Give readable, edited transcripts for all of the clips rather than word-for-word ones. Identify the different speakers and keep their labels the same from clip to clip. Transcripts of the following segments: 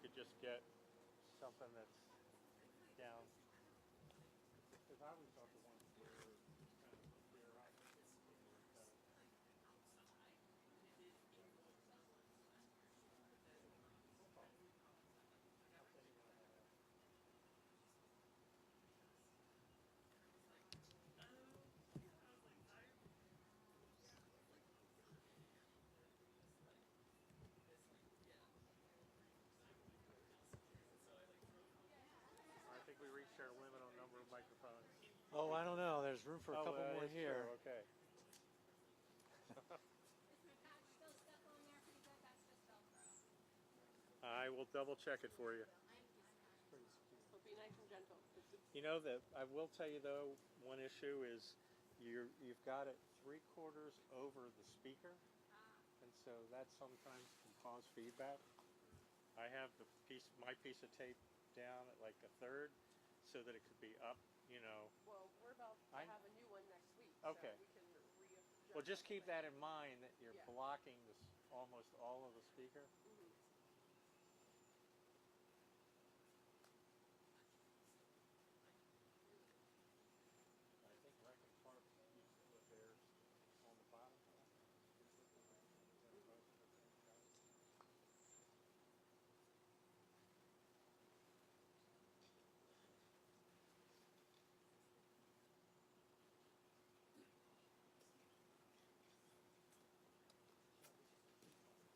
Speaker 1: could just get something that's down. Because I always thought the ones were kind of clear up. I think we reached our limit on number of microphones.
Speaker 2: Oh, I don't know. There's room for a couple more
Speaker 1: it's
Speaker 2: here.
Speaker 1: True. Okay. I will double check it for you.
Speaker 3: So be nice and gentle.
Speaker 1: You know that I will tell you though, one issue is you've got it 3/4 over the speaker, and so that sometimes can cause feedback. I have my piece of tape down at like 1/3, so that it could be up.
Speaker 3: Well, we're about to have a new one next week.
Speaker 1: Okay.
Speaker 3: So we can readjust.
Speaker 1: Well, just keep that in mind that you're
Speaker 3: Yeah.
Speaker 1: blocking almost all of the speaker.
Speaker 3: Mm-hmm.
Speaker 1: I think Rec and Park used to put theirs on the bottom.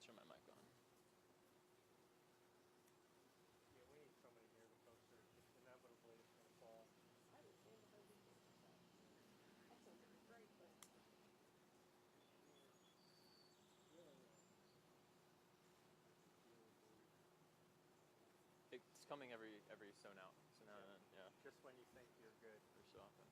Speaker 4: Turn my mic on.
Speaker 1: Yeah, we need somebody near the poster. Inevitably, it's going to fall.
Speaker 3: I understand the whole stuff. That sounds like a great thing.
Speaker 4: It's coming every so now. So now, yeah,
Speaker 1: Just when you think you're good.
Speaker 4: every so often.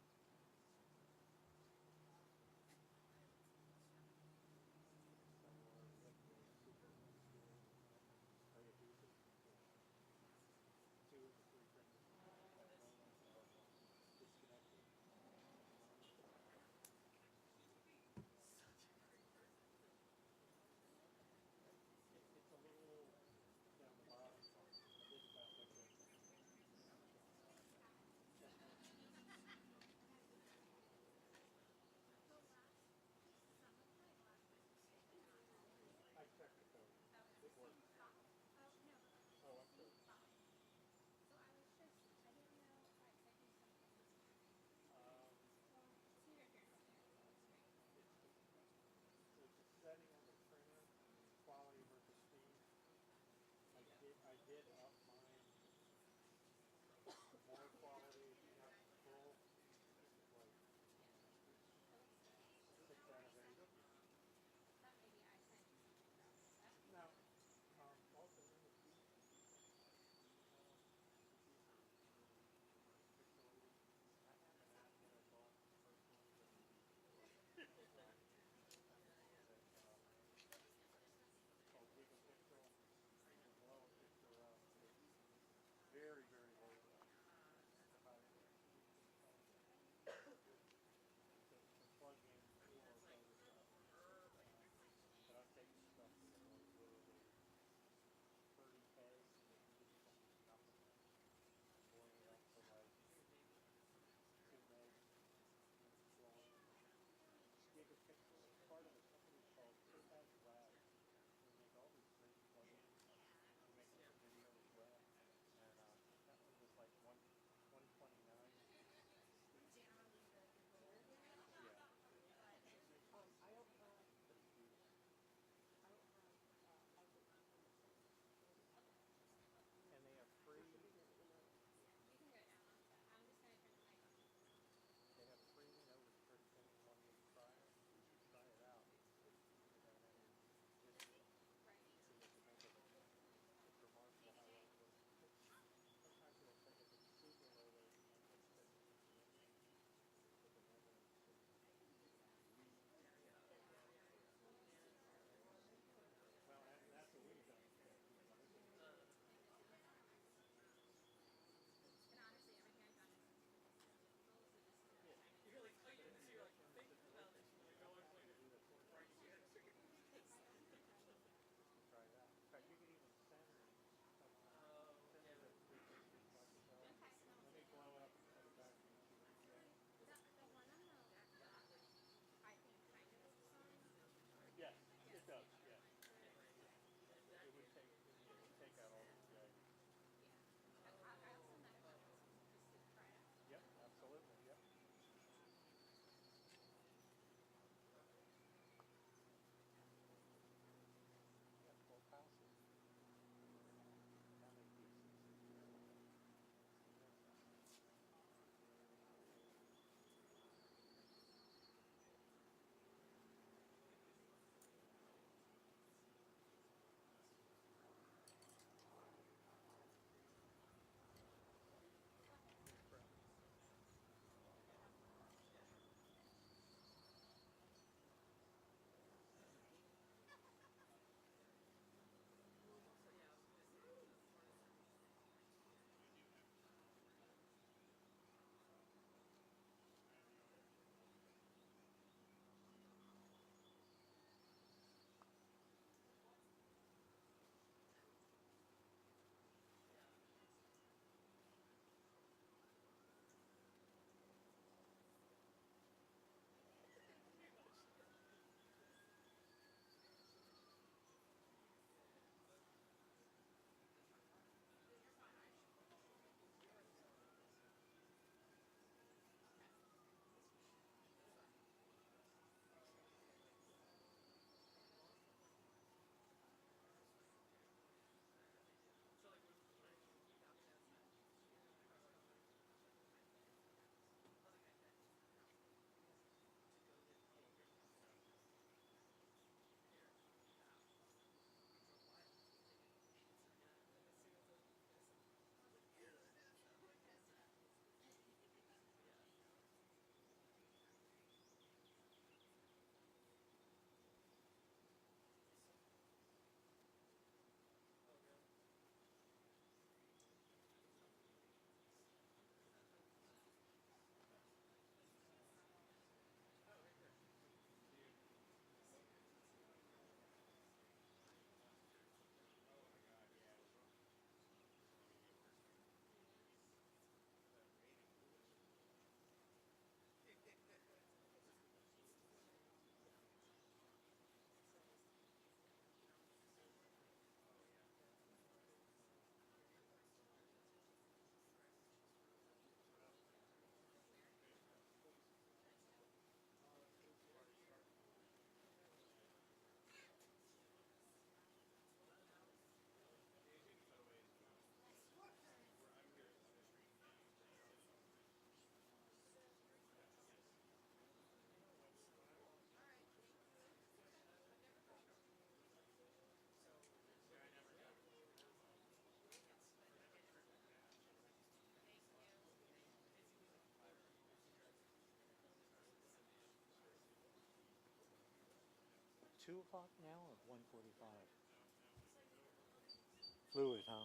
Speaker 1: It's a little down the bottom. Just about like that.
Speaker 2: 2 o'clock now or 1:45? Fluid, huh?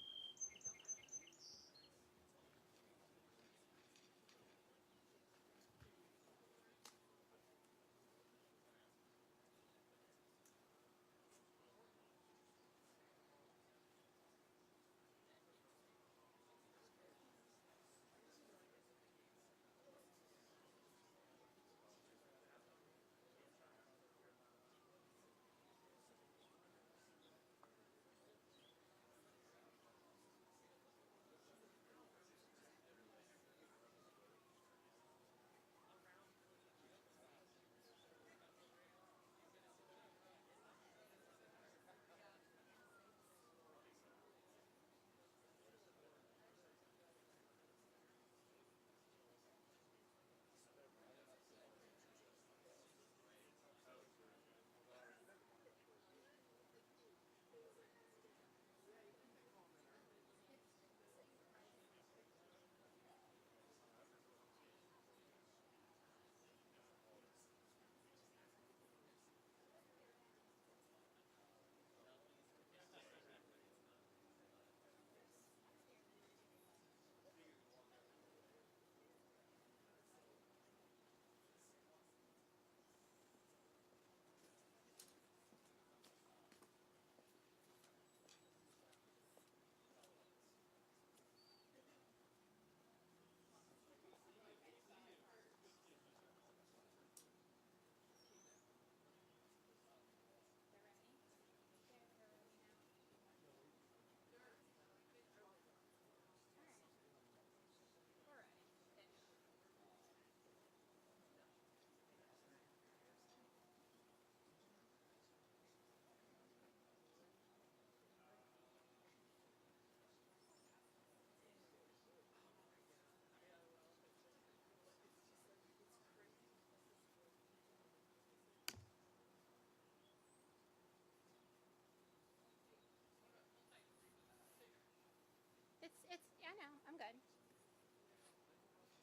Speaker 3: I know, I'm good.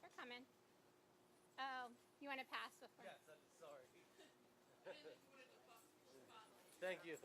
Speaker 3: They're coming. Oh, you want to pass before?
Speaker 2: Yes, I'm sorry. Thank you.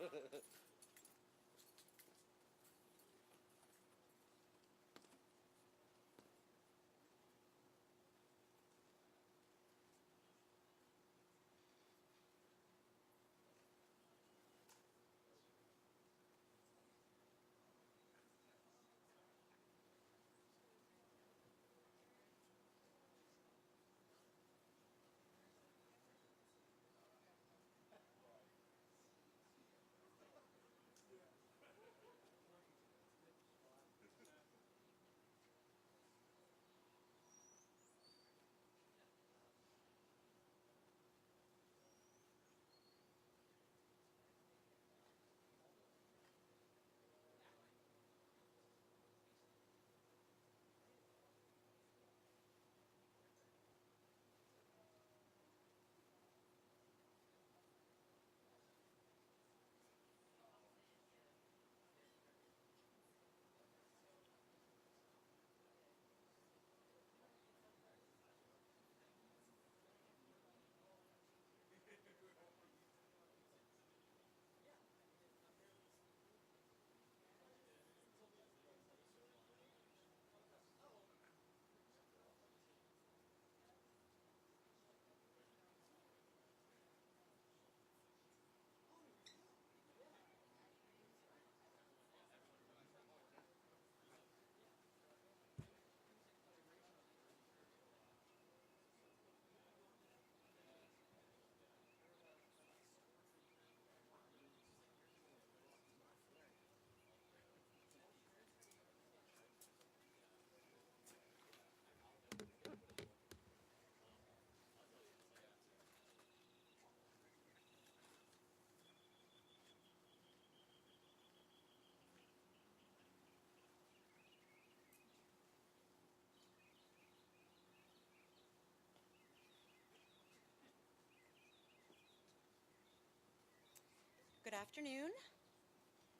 Speaker 5: Good afternoon.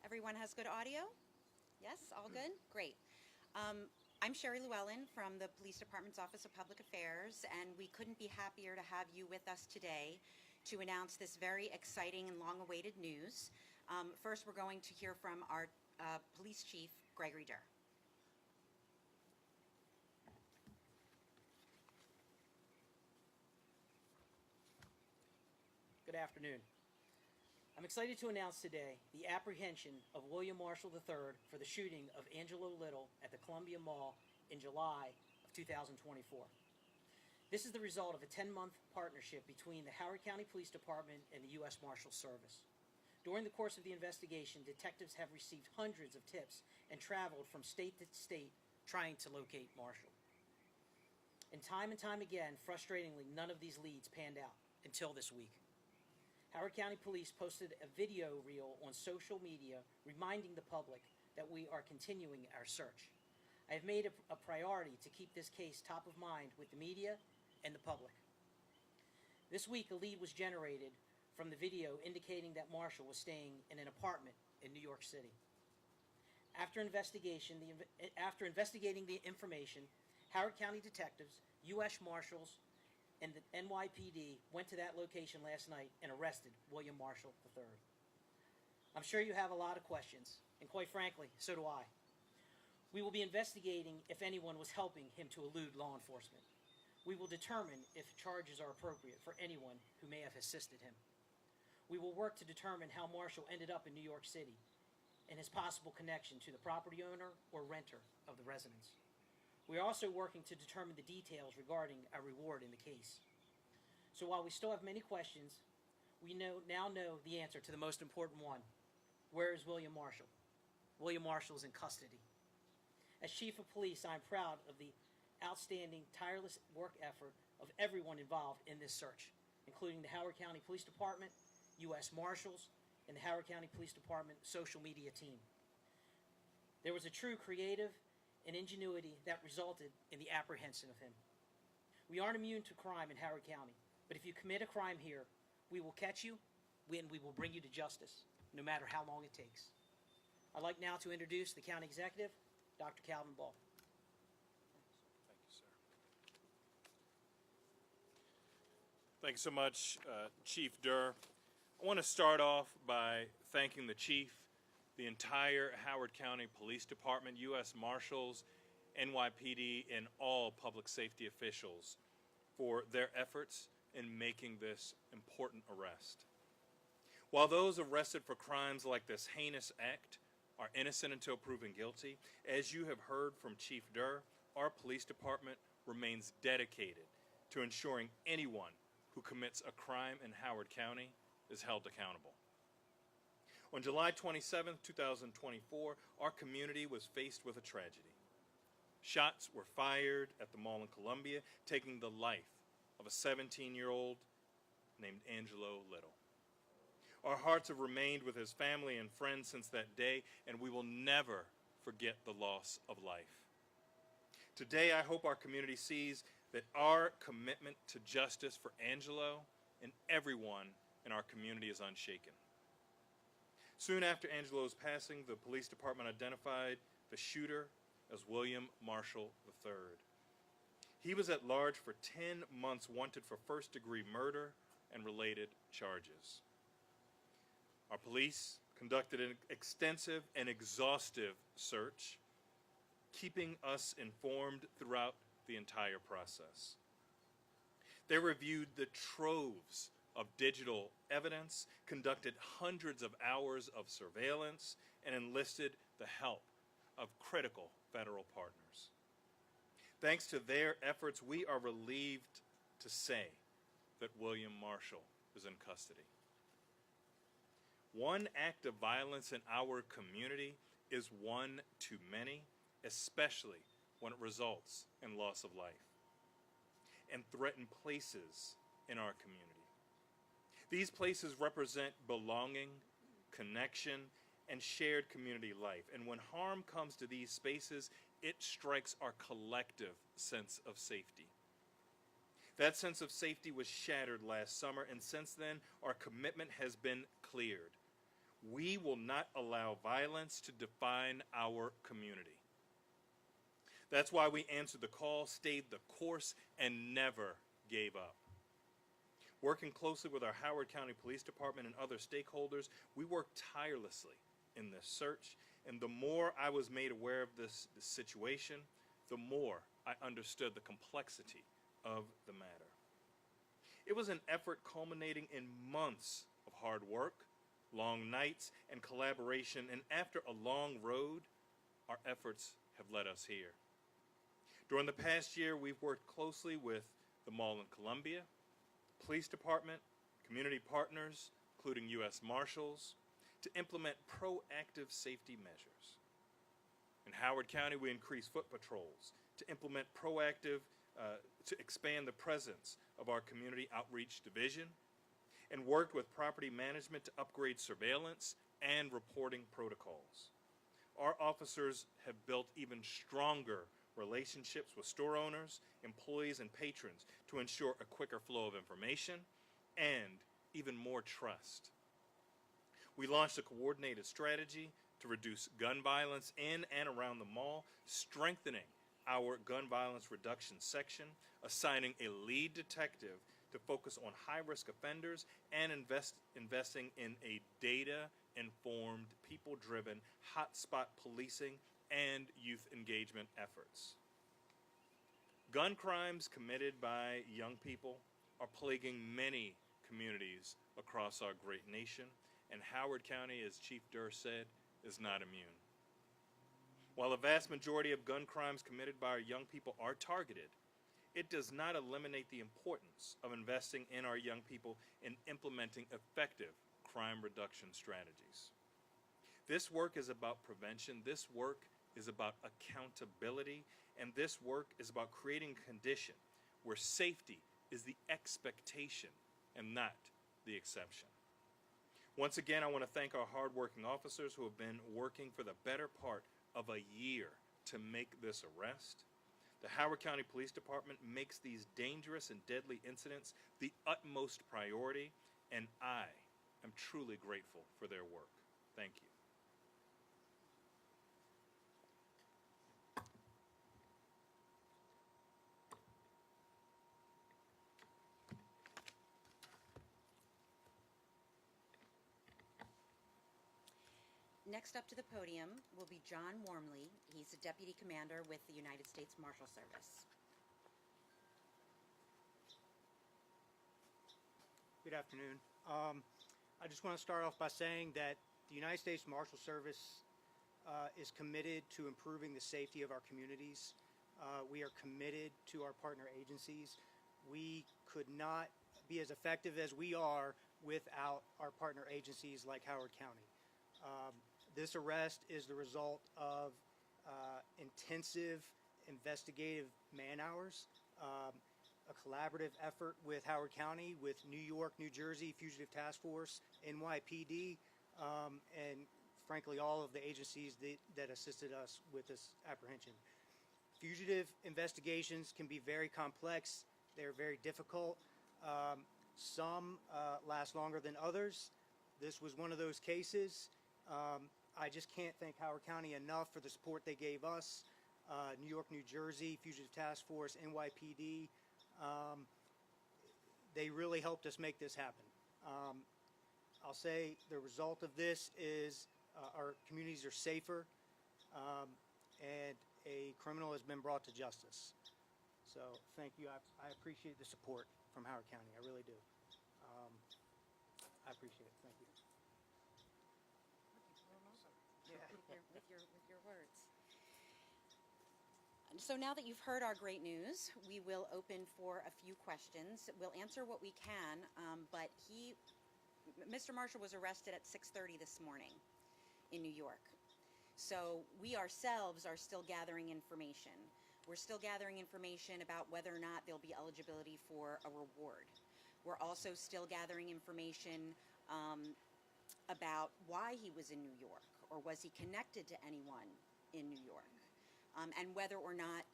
Speaker 5: Everyone has good audio? Yes, all good? Great. I'm Sherry Llewellyn from the Police Department's Office of Public Affairs, and we couldn't be happier to have you with us today to announce this very exciting and long-awaited news. First, we're going to hear from our Police Chief, Gregory Durr.
Speaker 6: Good afternoon. I'm excited to announce today the apprehension of William Marshall III for the shooting of Angelo Little at the Columbia Mall in July of 2024. This is the result of a 10-month partnership between the Howard County Police Department and the U.S. Marshals Service. During the course of the investigation, detectives have received hundreds of tips and traveled from state to state trying to locate Marshall. And time again, frustratingly, none of these leads panned out until this week. Howard County Police posted a video reel on social media reminding the public that we are continuing our search. I have made a priority to keep this case top of mind with the media and the public. This week, a lead was generated from the video indicating that Marshall was staying in an apartment in New York City. After investigating the information, Howard County detectives, U.S. Marshals, and the NYPD went to that location last night and arrested William Marshall III. I'm sure you have a lot of questions, and quite frankly, so do I. We will be investigating if anyone was helping him to elude law enforcement. We will determine if charges are appropriate for anyone who may have assisted him. We will work to determine how Marshall ended up in New York City and his possible connection to the property owner or renter of the residence. We are also working to determine the details regarding our reward in the case. So while we still have many questions, we now know the answer to the most important one. Where is William Marshall? William Marshall is in custody. As Chief of Police, I am proud of the outstanding, tireless work effort of everyone involved in this search, including the Howard County Police Department, U.S. Marshals, and the Howard County Police Department social media team. There was a true creative and ingenuity that resulted in the apprehension of him. We aren't immune to crime in Howard County, but if you commit a crime here, we will catch you and we will bring you to justice, no matter how long it takes. I'd like now to introduce the County Executive, Dr. Calvin Ball.
Speaker 7: Thank you, sir. Thank you so much, Chief Durr. I want to start off by thanking the Chief, the entire Howard County Police Department, U.S. Marshals, NYPD, and all public safety officials for their efforts in making this important arrest. While those arrested for crimes like this heinous act are innocent until proven guilty, as you have heard from Chief Durr, our police department remains dedicated to ensuring anyone who commits a crime in Howard County is held accountable. On July 27, 2024, our community was faced with a tragedy. Shots were fired at the mall in Columbia, taking the life of a 17-year-old named Angelo Little. Our hearts have remained with his family and friends since that day, and we will never forget the loss of life. Today, I hope our community sees that our commitment to justice for Angelo and everyone in our community is unshaken. Soon after Angelo's passing, the police department identified the shooter as William Marshall III. He was at large for 10 months, wanted for first-degree murder and related charges. Our police conducted an extensive and exhaustive search, keeping us informed throughout the entire process. They reviewed the troves of digital evidence, conducted hundreds of hours of surveillance, and enlisted the help of critical federal partners. Thanks to their efforts, we are relieved to say that William Marshall is in custody. One act of violence in our community is one too many, especially when it results in loss of life and threaten places in our community. These places represent belonging, connection, and shared community life. And when harm comes to these spaces, it strikes our collective sense of safety. That sense of safety was shattered last summer, and since then, our commitment has been cleared. We will not allow violence to define our community. That's why we answered the call, stayed the course, and never gave up. Working closely with our Howard County Police Department and other stakeholders, we worked tirelessly in this search, and the more I was made aware of this situation, the more I understood the complexity of the matter. It was an effort culminating in months of hard work, long nights, and collaboration, and after a long road, our efforts have led us here. During the past year, we've worked closely with the Mall in Columbia, Police Department, community partners, including U.S. Marshals, to implement proactive safety measures. In Howard County, we increased foot patrols to implement to expand the presence of our community outreach division, and worked with property management to upgrade surveillance and reporting protocols. Our officers have built even stronger relationships with store owners, employees, and patrons to ensure a quicker flow of information and even more trust. We launched a coordinated strategy to reduce gun violence in and around the mall, strengthening our gun violence reduction section, assigning a lead detective to focus on high-risk offenders, and investing in a data-informed, people-driven hotspot policing and youth engagement efforts. Gun crimes committed by young people are plaguing many communities across our great nation, and Howard County, as Chief Durr said, is not immune. While a vast majority of gun crimes committed by our young people are targeted, it does not eliminate the importance of investing in our young people in implementing effective crime reduction strategies. This work is about prevention, this work is about accountability, and this work is about creating a condition where safety is the expectation and not the exception. Once again, I want to thank our hardworking officers who have been working for the better part of a year to make this arrest. The Howard County Police Department makes these dangerous and deadly incidents the utmost priority, and I am truly grateful for their work. Thank you.
Speaker 5: Next up to the podium will be John Wormley. He's a Deputy Commander with the United States Marshal Service.
Speaker 8: Good afternoon. I just want to start off by saying that the United States Marshal Service is committed to improving the safety of our communities. We are committed to our partner agencies. We could not be as effective as we are without our partner agencies like Howard County. This arrest is the result of intensive investigative man hours, a collaborative effort with Howard County, with New York, New Jersey Fugitive Task Force, NYPD, and frankly all of the agencies that assisted us with this apprehension. Fugitive investigations can be very complex. They're very difficult. Some last longer than others. This was one of those cases. I just can't thank Howard County enough for the support they gave us. New York, New Jersey Fugitive Task Force, NYPD, they really helped us make this happen. I'll say the result of this is our communities are safer, and a criminal has been brought to justice. So thank you. I appreciate the support from Howard County. I really do. I appreciate it. Thank you.
Speaker 5: With your words. So now that you've heard our great news, we will open for a few questions. We'll answer what we can, but Mr. Marshall was arrested at 6:30 this morning in New York. So we ourselves are still gathering information. We're still gathering information about whether or not there'll be eligibility for a reward. We're also still gathering information about why he was in New York, or was he connected to anyone in New York, and whether or not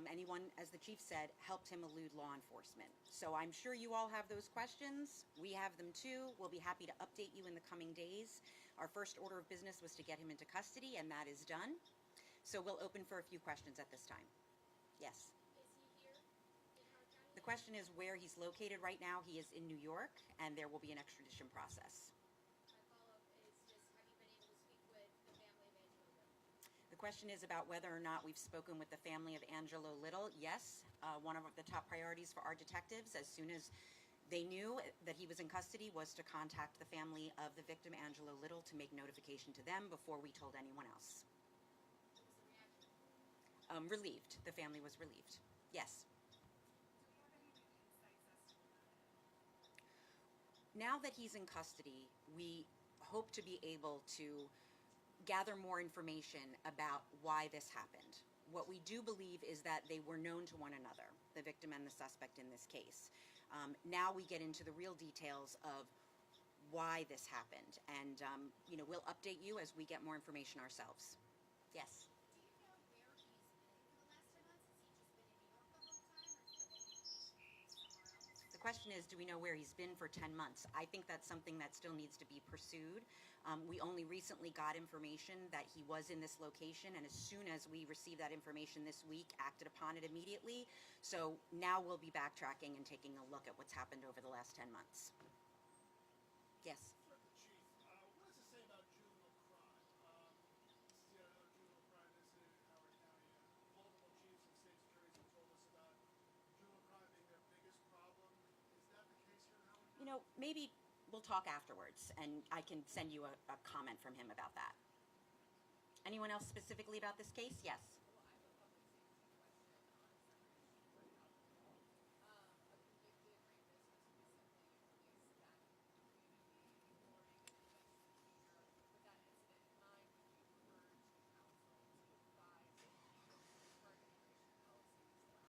Speaker 5: anyone, as the chief said, helped him elude law enforcement. So I'm sure you all have those questions. We have them too. We'll be happy to update you in the coming days. Our first order of business was to get him into custody, and that is done. So we'll open for a few questions at this time. Yes?
Speaker 3: Is he here in Howard County?
Speaker 5: The question is where he's located right now. He is in New York, and there will be an extradition process. The question is about whether or not we've spoken with the family of Angelo Little. Yes, one of the top priorities for our detectives, as soon as they knew that he was in custody, was to contact the family of the victim, Angelo Little, to make notification to them before we told anyone else. Relieved. The family was relieved. Yes. Now that he's in custody, we hope to be able to gather more information about why this happened. What we do believe is that they were known to one another, the victim and the suspect in this case. Now we get into the real details of why this happened, and we'll update you as we get more information ourselves. Yes. The question is, do we know where he's been for 10 months? I think that's something that still needs to be pursued. We only recently got information that he was in this location, and as soon as we received that information this week, acted upon it immediately. So now we'll be backtracking and taking a look at what's happened over the last 10 months. Yes.
Speaker 9: For the chief, what does it say about juvenile crime? This is yet another juvenile crime incident in Howard County. Multiple chiefs and state secretaries have told us about juvenile crime being their biggest problem. Is that the case here in Howard County?
Speaker 5: Maybe we'll talk afterwards, and I can send you a comment from him about that. Anyone else specifically about this case? Yes.